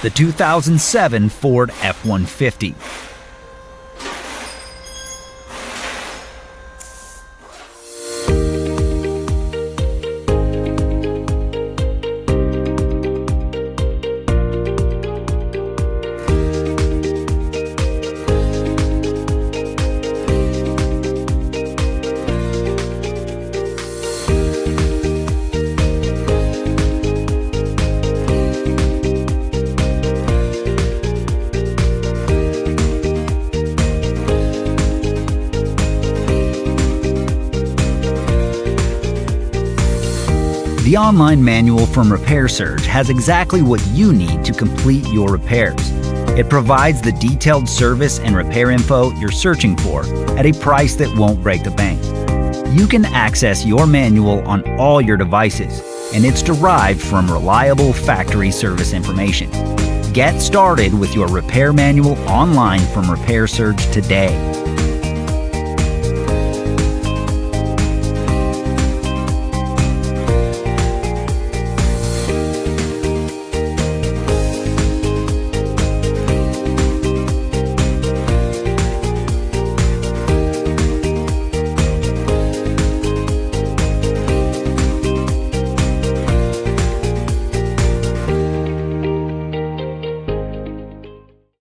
the 2007 Ford F-150. The online manual from Repair Surge has exactly what you need to complete your repairs. It provides the detailed service and repair info you're searching for at a price that won't break the bank. You can access your manual on all your devices, and it's derived from reliable factory service information. Get started with your repair manual online from Repair Surge today.